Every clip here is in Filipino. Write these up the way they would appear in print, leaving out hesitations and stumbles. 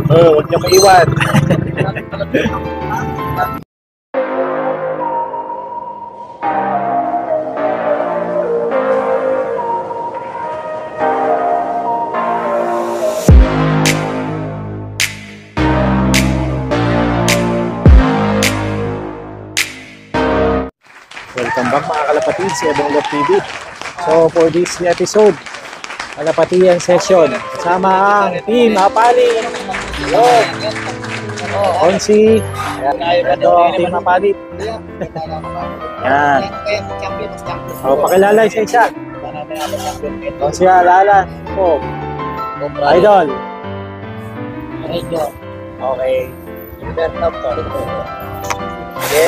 Huwag niyo maiwan. Welcome back mga kalapatid sa Ebong Love TV. So for this episode, kalapatian session, kasama ang team Mapali. Hello, Onsi. Ito ang team Mapali. Yan. O, pakilala isa-isa. Onsi Alala. O, Idol. Okay.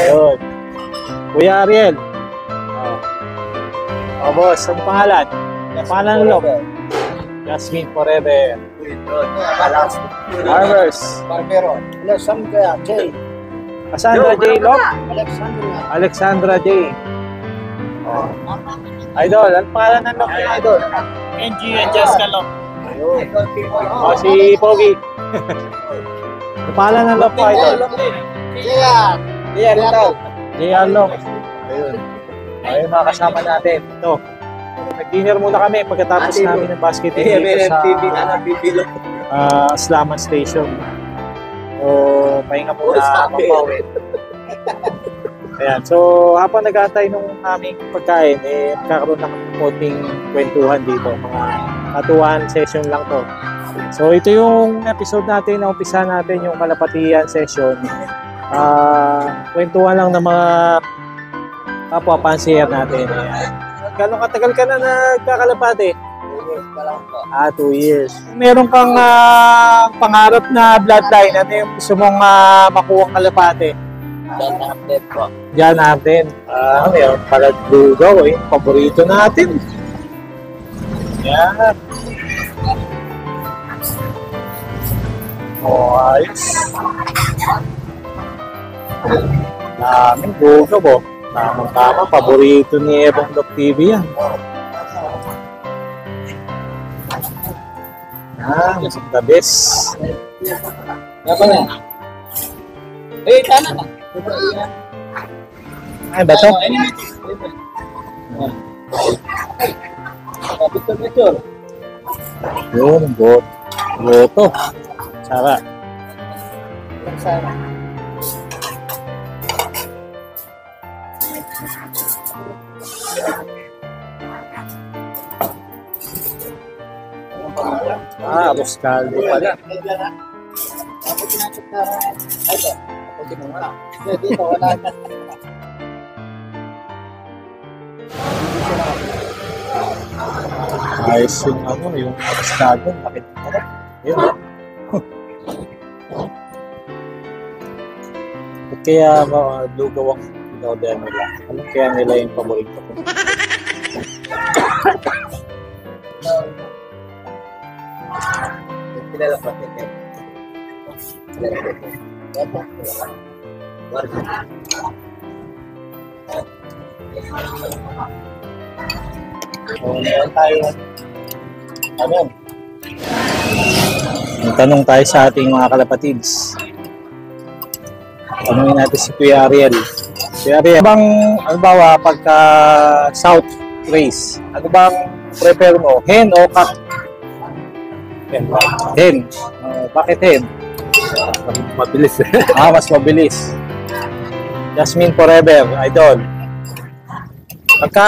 Good. Kuya Ariel. Oh, boss, ang pangalan? Ang pangalan ng loob? Jasmine Forever. Harvers. Barbero. Alexandra J. Cassandra J. Lop? Alexandra J. Oh. Idol, ang pangalan ng loob ng Idol? NG and Jessica Lop. Oh, si Pogi. Ang pangalan ng loob ko, Idol? JR Lop. Ayun. Ayun mga kasama natin. Ito. Nag-dinner muna kami pagkatapos namin ng basketball dito sa Aslaman Station. So, pahinga muna mapawin. Ayan. So, habang nag-aantay nung aming pagkain, magkakaroon ng konting kwentuhan dito. Mga katuwahan session lang to. So, ito yung episode natin na umpisa natin yung kalapatian session. Kwentuhan lang ng mga kapwa pansier natin. Gano'ng katagal ka na nagkakalapati? 2 years. Meron kang pangarap na bloodline, ano yung gusto mong makuha ang kalapati? John Arden po. John Arden. Ano yun? Paladlugaw eh. Paborito natin. Yan. Ayos. Daming lugaw oh. Tama, paborito ni Ebong Love TV yan. Yan, the best. Dapat na. Sana na. Ay, ba ito? Picture. Yun, boto. Sara. Arroz caldo pala. Ayos yung yung arroz caldo. Bakit pala? Yun. Kaya lugaw ang in-order nila. Alam kaya nila yung paborito ko. Kilala pa rin. Tanong tayo sa ating mga kalapatids. Tanungin natin si Kuya Ariel. Kuya Ariel, ano ba pagka South race, ano bang prefer mo? Hen o cock? Hen. Bakit hen? Mabilis. Mas mabilis. Jasmine Forever, Idol. Pagka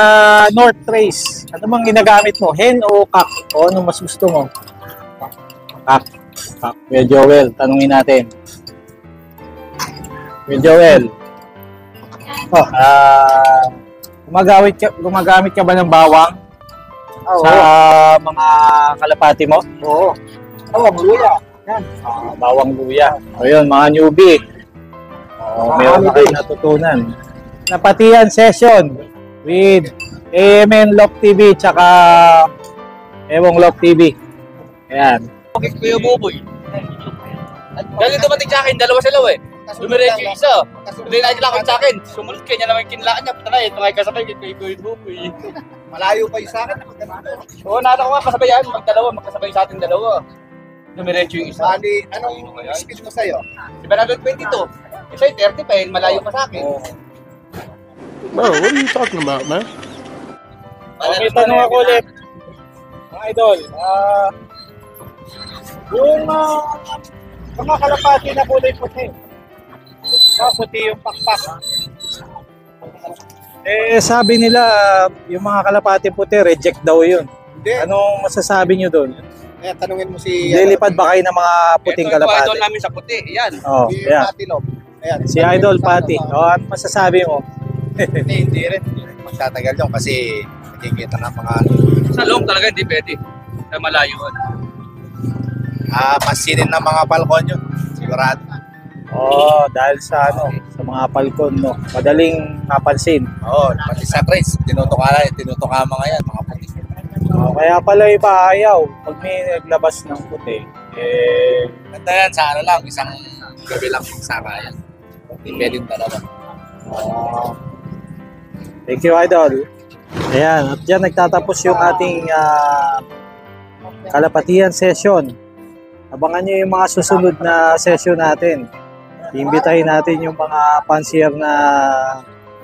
North race, ano bang ginagamit mo? Hen o cock? O ano mas gusto mo? Cock. Kuya Joel, tanungin natin. Kuya Joel. Gumagamit ka ba ng bawang sa mga kalapati mo? Oo. Luya. Yan. Bawang luya. Ayun, mga newbie. Meron na kayo natutunan. Kalapatian session with AMN Love TV tsaka Ebong Love TV. Ayan. Okay, Kuya Buboy. Galing dumating sa akin, dalawa sila eh. Dumiretso yung isa. Hindi na nilakad sa akin. Sumunod kanya naman yung kinilaan niya. Puta na, ito nga kasabay kay Kuya Buboy. Malayo pa yung sa akin. Oo, nata ko nga kasabayan. Magkasabay sa ating dalawa. Dumiretso yung isa. Bali, anong speed mo sa'yo? Di ba nandun 22? Isa yung 30 pa yun, malayo pa sa akin. Bro, what are you talking about, man? May tanong ako ulit. Mga idol, yung mga kalapati na kulay puti. Puti yung pakpak. Sabi nila, yung mga kalapati puti, reject daw yun. Hindi. Anong masasabi nyo doon? Kaya tanungin mo si... Lilipad ba kayo ng mga puting Ito yung kalapati? idol namin sa puti, yan. Oh, Si yeah. Patilog. Ayan. Si Idol Pati. Ano masasabi mo? Hindi rin. Magtatagal yun kasi nakikita ng mga Sa loob talaga hindi pwede. Sa malayo. pasinin ng mga palkon yun. Sigurado. Dahil sa sa mga palkon, no. Madaling napansin. Pati sa race. Tinutuka mga yan, mga puti. Kaya pala iba ayaw. Pag may naglabas ng puti, Ganda yan sa lang, isang gabi lang sa yan. Hindi pwedeng dalawa. Thank you, Idol. Ayan, at dyan nagtatapos yung ating kalapatian session. Abangan nyo yung mga susunod na session natin. Iimbitahin natin yung mga pansier na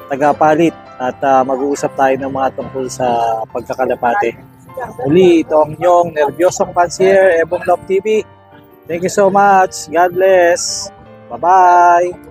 tagapalit at mag-uusap tayo ng mga tungkol sa pagkakalapati. Uli, ito ang inyong nervyosong pansier, Ebong Love TV. Thank you so much. God bless. Bye-bye.